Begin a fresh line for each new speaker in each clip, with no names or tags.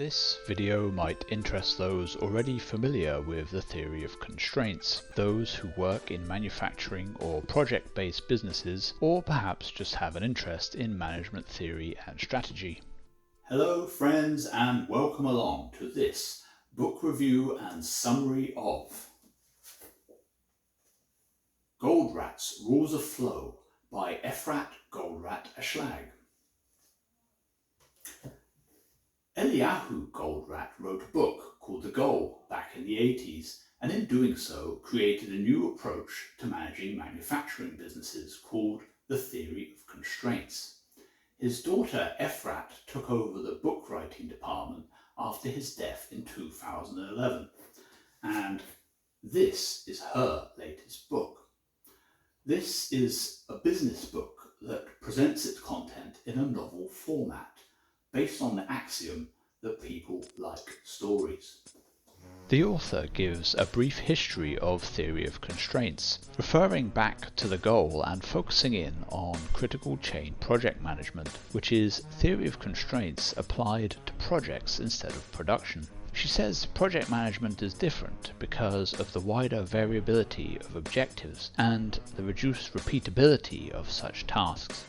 This video might interest those already familiar with the theory of constraints, those who work in manufacturing or project-based businesses, or perhaps just have an interest in management theory and strategy.
Hello friends, and welcome along to this book review and summary of Goldratt's Rules of Flow by Efrat Goldratt-Ashlag. Eliyahu Goldratt wrote a book called The Goal back in the 80s, and in doing so created a new approach to managing manufacturing businesses called the theory of constraints. His daughter Efrat took over the book writing department after his death in 2011, and this is her latest book. This is a business book that presents its content in a novel format, based on the axiom that people like stories.
The author gives a brief history of theory of constraints, referring back to the goal and focusing in on critical chain project management, which is theory of constraints applied to projects instead of production. She says project management is different because of the wider variability of objectives and the reduced repeatability of such tasks.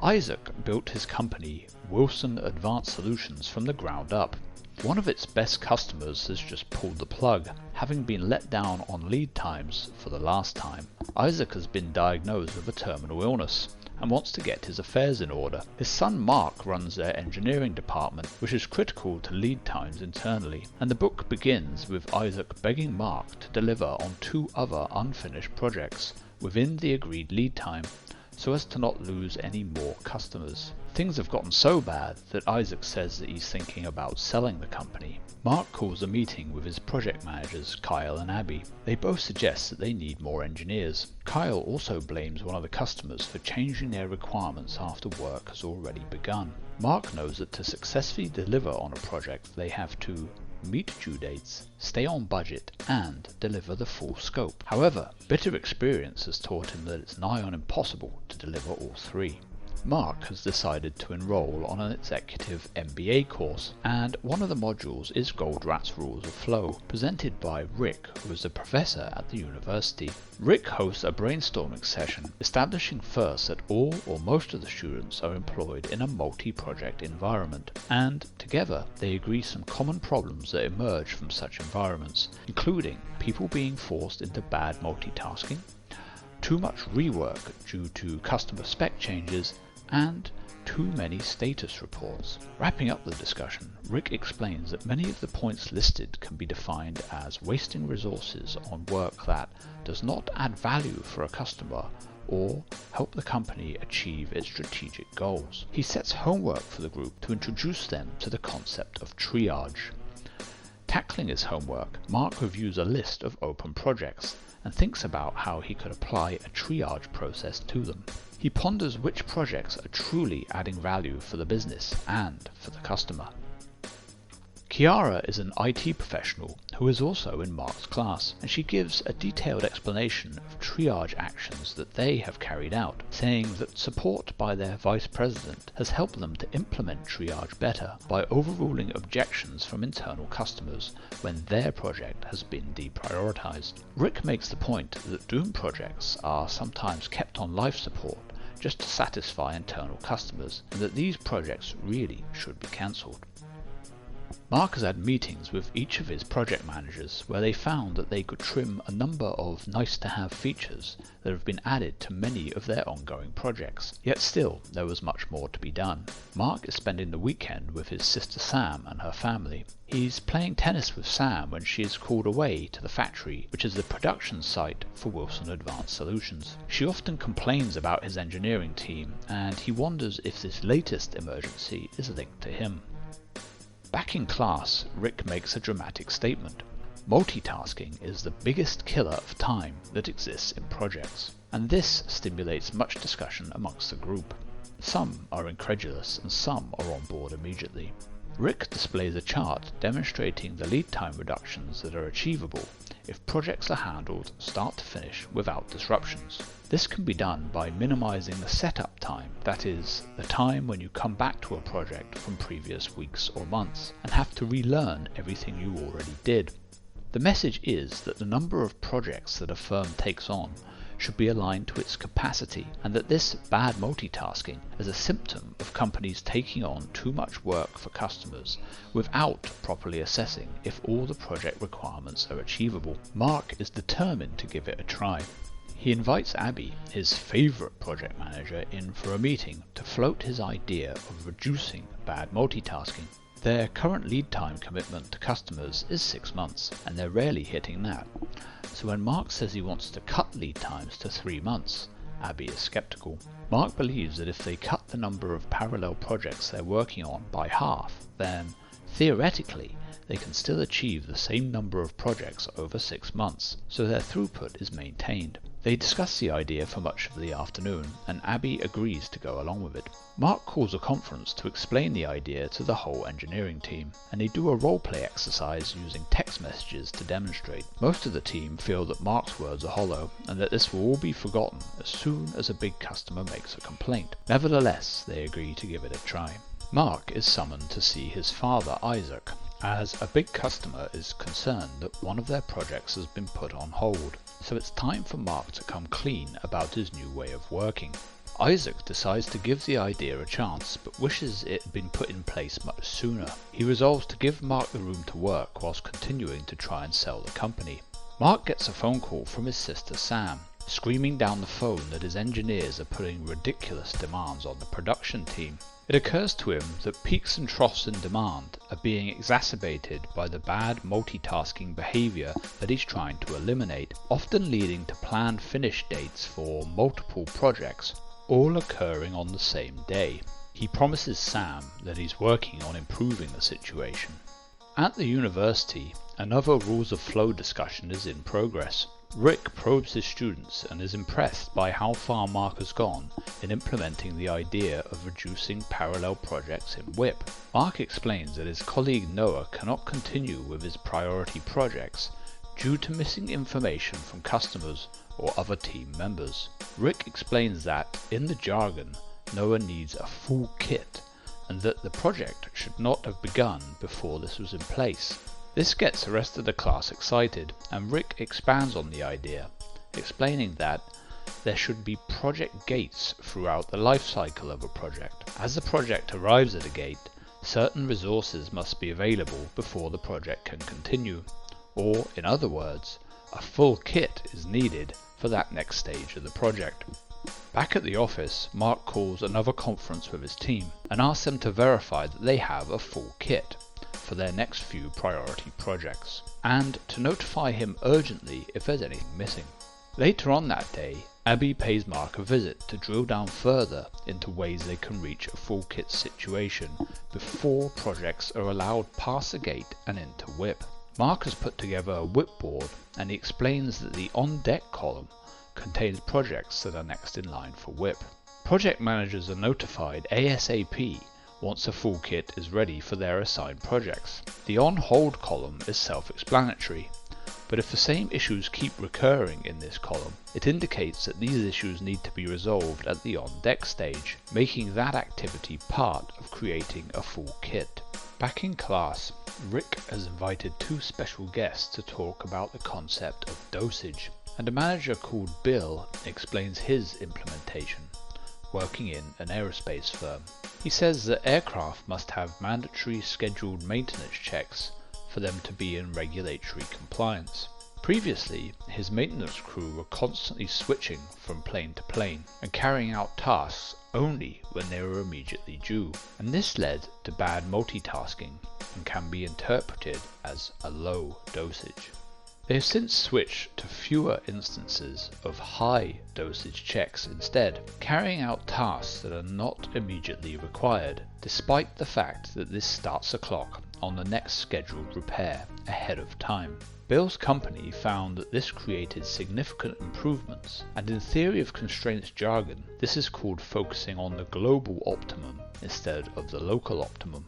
Isaac built his company, Wilson Advanced Solutions, from the ground up. One of its best customers has just pulled the plug, having been let down on lead times for the last time. Isaac has been diagnosed with a terminal illness and wants to get his affairs in order. His son Mark runs their engineering department, which is critical to lead times internally, and the book begins with Isaac begging Mark to deliver on 2 other unfinished projects within the agreed lead time, so as to not lose any more customers. Things have gotten so bad that Isaac says that he's thinking about selling the company. Mark calls a meeting with his project managers, Kyle and Abby. They both suggest that they need more engineers. Kyle also blames one of the customers for changing their requirements after work has already begun. Mark knows that to successfully deliver on a project they have to meet due dates, stay on budget, and deliver the full scope. However, bitter experience has taught him that it's nigh on impossible to deliver all 3. Mark has decided to enroll on an executive MBA course, and one of the modules is Goldratt's Rules of Flow, presented by Rick, who is a professor at the university. Rick hosts a brainstorming session, establishing first that all or most of the students are employed in a multi-project environment, and together they agree some common problems that emerge from such environments, including people being forced into bad multitasking, too much rework due to customer spec changes, and too many status reports. Wrapping up the discussion, Rick explains that many of the points listed can be defined as wasting resources on work that does not add value for a customer or help the company achieve its strategic goals. He sets homework for the group to introduce them to the concept of triage. Tackling his homework, Mark reviews a list of open projects and thinks about how he could apply a triage process to them. He ponders which projects are truly adding value for the business and for the customer. Kiara is an IT professional who is also in Mark's class, and she gives a detailed explanation of triage actions that they have carried out, saying that support by their vice president has helped them to implement triage better by overruling objections from internal customers when their project has been deprioritized. Rick makes the point that doomed projects are sometimes kept on life support just to satisfy internal customers, and that these projects really should be cancelled. Mark has had meetings with each of his project managers where they found that they could trim a number of nice-to-have features that have been added to many of their ongoing projects. Yet still, there was much more to be done. Mark is spending the weekend with his sister Sam and her family. He's playing tennis with Sam when she is called away to the factory, which is the production site for Wilson Advanced Solutions. She often complains about his engineering team, and he wonders if this latest emergency is linked to him. Back in class, Rick makes a dramatic statement. Multitasking is the biggest killer of time that exists in projects, and this stimulates much discussion amongst the group. Some are incredulous and some are on board immediately. Rick displays a chart demonstrating the lead time reductions that are achievable if projects are handled start to finish without disruptions. This can be done by minimizing the setup time, that is, the time when you come back to a project from previous weeks or months and have to relearn everything you already did. The message is that the number of projects that a firm takes on should be aligned to its capacity, and that this bad multitasking is a symptom of companies taking on too much work for customers without properly assessing if all the project requirements are achievable. Mark is determined to give it a try. He invites Abby, his favourite project manager, in for a meeting to float his idea of reducing bad multitasking. Their current lead time commitment to customers is 6 months, and they're rarely hitting that. So when Mark says he wants to cut lead times to 3 months, Abby is skeptical. Mark believes that if they cut the number of parallel projects they're working on by half, then, theoretically, they can still achieve the same number of projects over 6 months, so their throughput is maintained. They discuss the idea for much of the afternoon, and Abby agrees to go along with it. Mark calls a conference to explain the idea to the whole engineering team, and they do a role-play exercise using text messages to demonstrate. Most of the team feel that Mark's words are hollow, and that this will all be forgotten as soon as a big customer makes a complaint. Nevertheless, they agree to give it a try. Mark is summoned to see his father, Isaac, as a big customer is concerned that one of their projects has been put on hold. So it's time for Mark to come clean about his new way of working. Isaac decides to give the idea a chance, but wishes it had been put in place much sooner. He resolves to give Mark the room to work whilst continuing to try and sell the company. Mark gets a phone call from his sister Sam, screaming down the phone that his engineers are putting ridiculous demands on the production team. It occurs to him that peaks and troughs in demand are being exacerbated by the bad multitasking behavior that he's trying to eliminate, often leading to planned finish dates for multiple projects, all occurring on the same day. He promises Sam that he's working on improving the situation. At the university, another rules of flow discussion is in progress. Rick probes his students and is impressed by how far Mark has gone in implementing the idea of reducing parallel projects in WIP. Mark explains that his colleague Noah cannot continue with his priority projects due to missing information from customers or other team members. Rick explains that, in the jargon, Noah needs a full kit, and that the project should not have begun before this was in place. This gets the rest of the class excited, and Rick expands on the idea, explaining that there should be project gates throughout the life cycle of a project. As the project arrives at a gate, certain resources must be available before the project can continue, or, in other words, a full kit is needed for that next stage of the project. Back at the office, Mark calls another conference with his team and asks them to verify that they have a full kit for their next few priority projects, and to notify him urgently if there's anything missing. Later on that day, Abby pays Mark a visit to drill down further into ways they can reach a full kit situation before projects are allowed past the gate and into WIP. Mark has put together a WIP board, and he explains that the on-deck column contains projects that are next in line for WIP. Project managers are notified ASAP once a full kit is ready for their assigned projects. The on-hold column is self-explanatory, but if the same issues keep recurring in this column, it indicates that these issues need to be resolved at the on-deck stage, making that activity part of creating a full kit. Back in class, Rick has invited 2 special guests to talk about the concept of dosage, and a manager called Bill explains his implementation, working in an aerospace firm. He says that aircraft must have mandatory scheduled maintenance checks for them to be in regulatory compliance. Previously, his maintenance crew were constantly switching from plane to plane and carrying out tasks only when they were immediately due, and this led to bad multitasking and can be interpreted as a low dosage. They have since switched to fewer instances of high dosage checks instead, carrying out tasks that are not immediately required, despite the fact that this starts the clock on the next scheduled repair ahead of time. Bill's company found that this created significant improvements, and in theory of constraints jargon, this is called focusing on the global optimum instead of the local optimum.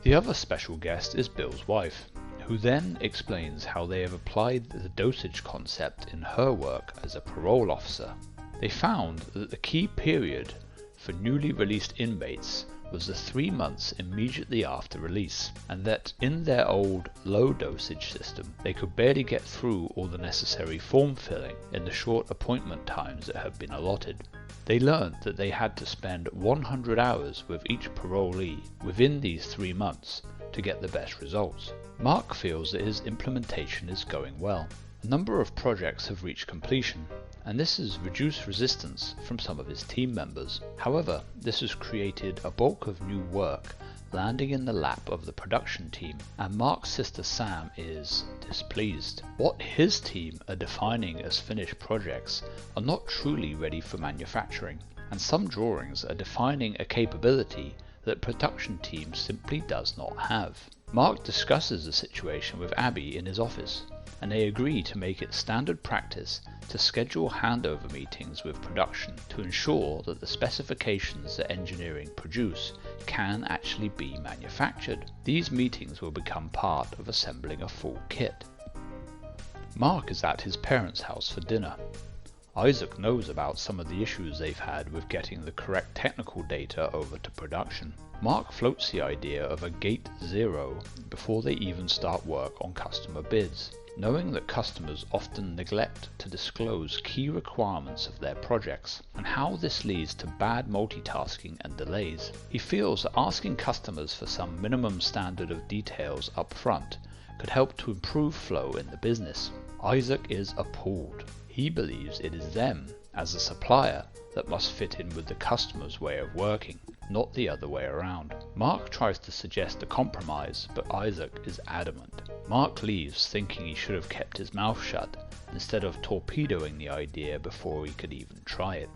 The other special guest is Bill's wife, who then explains how they have applied the dosage concept in her work as a parole officer. They found that the key period for newly released inmates was the 3 months immediately after release, and that in their old low dosage system they could barely get through all the necessary form filling in the short appointment times that had been allotted. They learned that they had to spend 100 hours with each parolee within these 3 months to get the best results. Mark feels that his implementation is going well. A number of projects have reached completion, and this has reduced resistance from some of his team members. However, this has created a bulk of new work landing in the lap of the production team, and Mark's sister Sam is displeased. What his team are defining as finished projects are not truly ready for manufacturing, and some drawings are defining a capability that production team simply does not have. Mark discusses the situation with Abby in his office, and they agree to make it standard practice to schedule handover meetings with production to ensure that the specifications that engineering produce can actually be manufactured. These meetings will become part of assembling a full kit. Mark is at his parents' house for dinner. Isaac knows about some of the issues they've had with getting the correct technical data over to production. Mark floats the idea of a gate zero before they even start work on customer bids, knowing that customers often neglect to disclose key requirements of their projects, and how this leads to bad multitasking and delays. He feels that asking customers for some minimum standard of details up front could help to improve flow in the business. Isaac is appalled. He believes it is them, as a supplier, that must fit in with the customer's way of working, not the other way around. Mark tries to suggest a compromise, but Isaac is adamant. Mark leaves thinking he should have kept his mouth shut, instead of torpedoing the idea before he could even try it.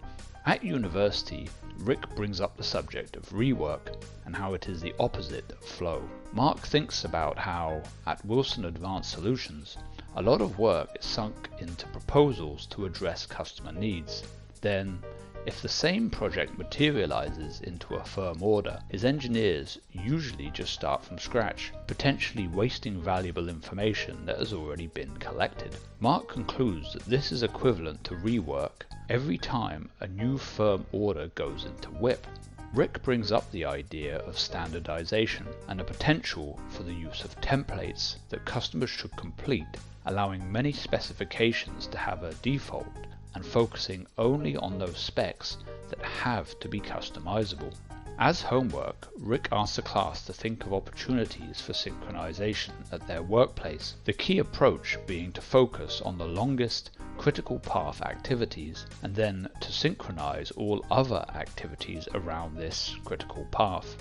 At university, Rick brings up the subject of rework and how it is the opposite of flow. Mark thinks about how, at Wilson Advanced Solutions, a lot of work is sunk into proposals to address customer needs. Then, if the same project materializes into a firm order, his engineers usually just start from scratch, potentially wasting valuable information that has already been collected. Mark concludes that this is equivalent to rework every time a new firm order goes into WIP. Rick brings up the idea of standardization and the potential for the use of templates that customers should complete, allowing many specifications to have a default and focusing only on those specs that have to be customizable. As homework, Rick asks the class to think of opportunities for synchronization at their workplace, the key approach being to focus on the longest critical path activities and then to synchronize all other activities around this critical path.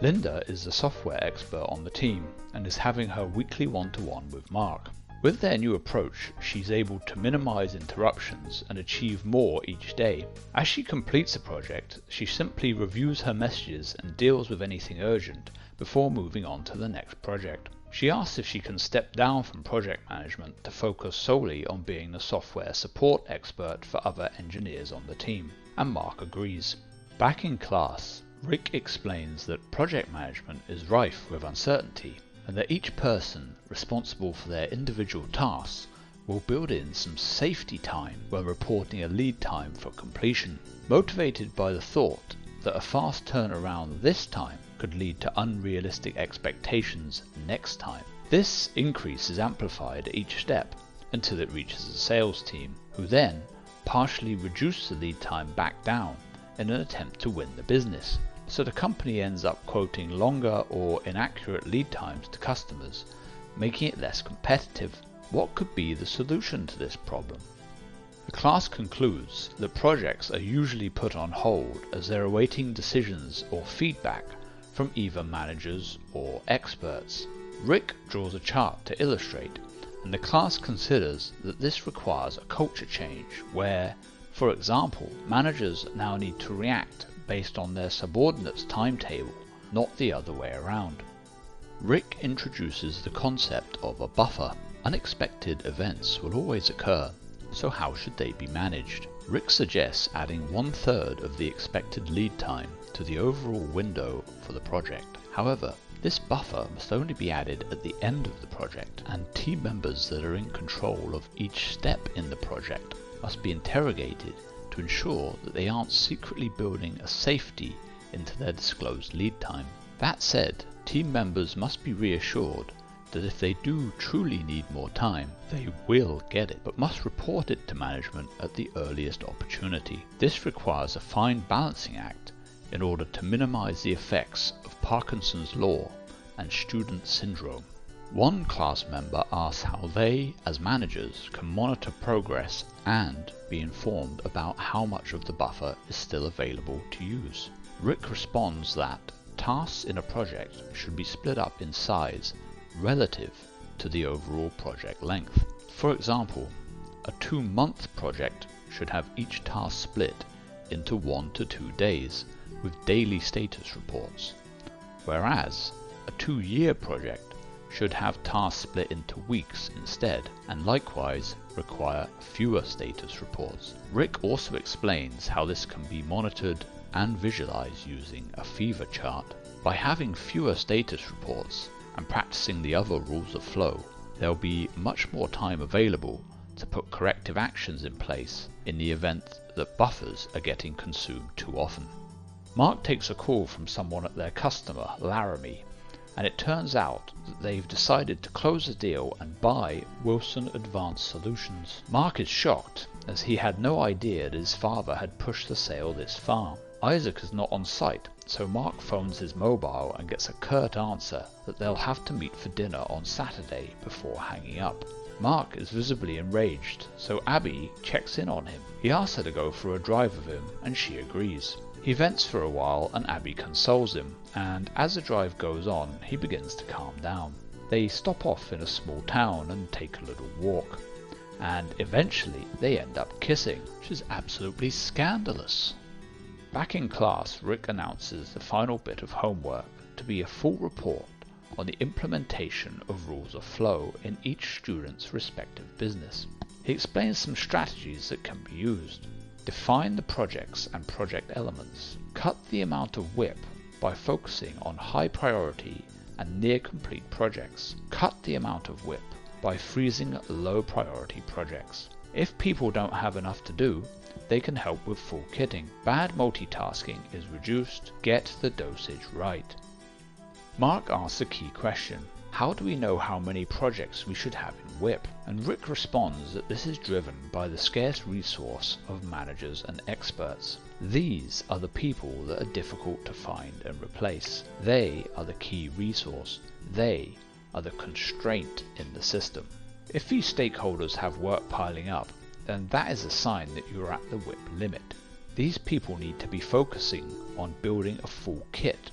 Linda is the software expert on the team and is having her weekly one-to-one with Mark. With their new approach, she's able to minimize interruptions and achieve more each day. As she completes a project, she simply reviews her messages and deals with anything urgent before moving on to the next project. She asks if she can step down from project management to focus solely on being the software support expert for other engineers on the team, and Mark agrees. Back in class, Rick explains that project management is rife with uncertainty, and that each person responsible for their individual tasks will build in some safety time when reporting a lead time for completion, motivated by the thought that a fast turnaround this time could lead to unrealistic expectations next time. This increase is amplified at each step until it reaches the sales team, who then partially reduce the lead time back down in an attempt to win the business. So the company ends up quoting longer or inaccurate lead times to customers, making it less competitive. What could be the solution to this problem? The class concludes that projects are usually put on hold as they're awaiting decisions or feedback from either managers or experts. Rick draws a chart to illustrate, and the class considers that this requires a culture change where, for example, managers now need to react based on their subordinates' timetable, not the other way around. Rick introduces the concept of a buffer. Unexpected events will always occur, so how should they be managed? Rick suggests adding 1/3 of the expected lead time to the overall window for the project. However, This buffer must only be added at the end of the project, and team members that are in control of each step in the project must be interrogated to ensure that they aren't secretly building a safety into their disclosed lead time. That said, team members must be reassured that if they do truly need more time, they will get it, but must report it to management at the earliest opportunity. This requires a fine balancing act in order to minimize the effects of Parkinson's law and student syndrome. One class member asks how they, as managers, can monitor progress and be informed about how much of the buffer is still available to use. Rick responds that tasks in a project should be split up in size relative to the overall project length. For example, a 2-month project should have each task split into 1 to 2 days with daily status reports, whereas a 2-year project should have tasks split into weeks instead, and likewise require fewer status reports. Rick also explains how this can be monitored and visualized using a fever chart. By having fewer status reports and practicing the other rules of flow, there will be much more time available to put corrective actions in place in the event that buffers are getting consumed too often. Mark takes a call from someone at their customer, Laramie, and it turns out that they've decided to close the deal and buy Wilson Advanced Solutions. Mark is shocked, as he had no idea that his father had pushed the sale this far. Isaac is not on site, so Mark phones his mobile and gets a curt answer that they'll have to meet for dinner on Saturday before hanging up. Mark is visibly enraged, so Abby checks in on him. He asks her to go for a drive with him, and she agrees. He vents for a while and Abby consoles him, and as the drive goes on, he begins to calm down. They stop off in a small town and take a little walk, and eventually they end up kissing, which is absolutely scandalous. Back in class, Rick announces the final bit of homework to be a full report on the implementation of rules of flow in each student's respective business. He explains some strategies that can be used. Define the projects and project elements. Cut the amount of WIP by focusing on high priority and near complete projects. Cut the amount of WIP by freezing low priority projects. If people don't have enough to do, they can help with full kitting. Bad multitasking is reduced. Get the dosage right. Mark asks a key question. How do we know how many projects we should have in WIP? And Rick responds that this is driven by the scarce resource of managers and experts. These are the people that are difficult to find and replace. They are the key resource. They are the constraint in the system. If these stakeholders have work piling up, then that is a sign that you're at the WIP limit. These people need to be focusing on building a full kit,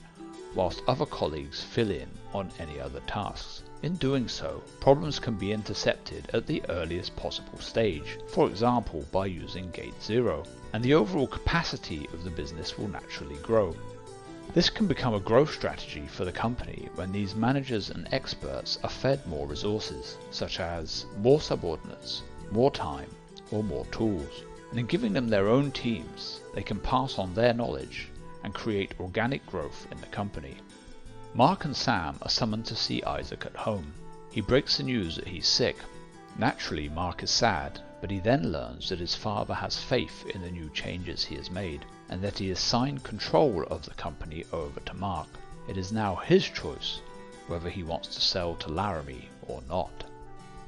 whilst other colleagues fill in on any other tasks. In doing so, problems can be intercepted at the earliest possible stage, for example by using Gate 0, and the overall capacity of the business will naturally grow. This can become a growth strategy for the company when these managers and experts are fed more resources, such as more subordinates, more time, or more tools. And in giving them their own teams, they can pass on their knowledge and create organic growth in the company. Mark and Sam are summoned to see Isaac at home. He breaks the news that he's sick. Naturally, Mark is sad, but he then learns that his father has faith in the new changes he has made, and that he has signed control of the company over to Mark. It is now his choice whether he wants to sell to Laramie or not.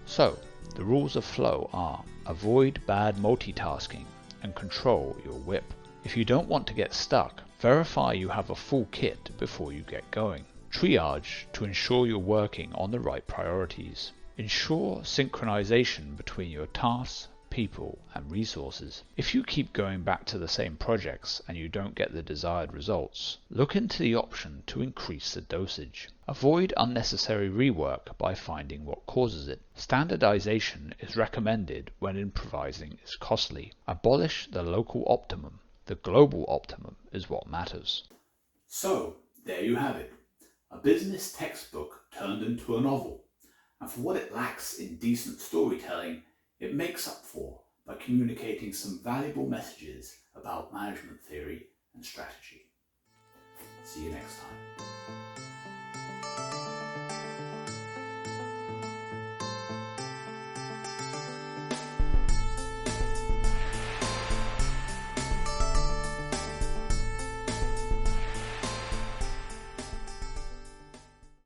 So, the rules of flow are: avoid bad multitasking and control your WIP. If you don't want to get stuck, verify you have a full kit before you get going. Triage to ensure you're working on the right priorities. Ensure synchronization between your tasks, people, and resources. If you keep going back to the same projects and you don't get the desired results, look into the option to increase the dosage. Avoid unnecessary rework by finding what causes it. Standardization is recommended when improvising is costly. Abolish the local optimum. The global optimum is what matters.
So, there you have it. A business textbook turned into a novel. And for what it lacks in decent storytelling, it makes up for by communicating some valuable messages about management theory and strategy. See you next time.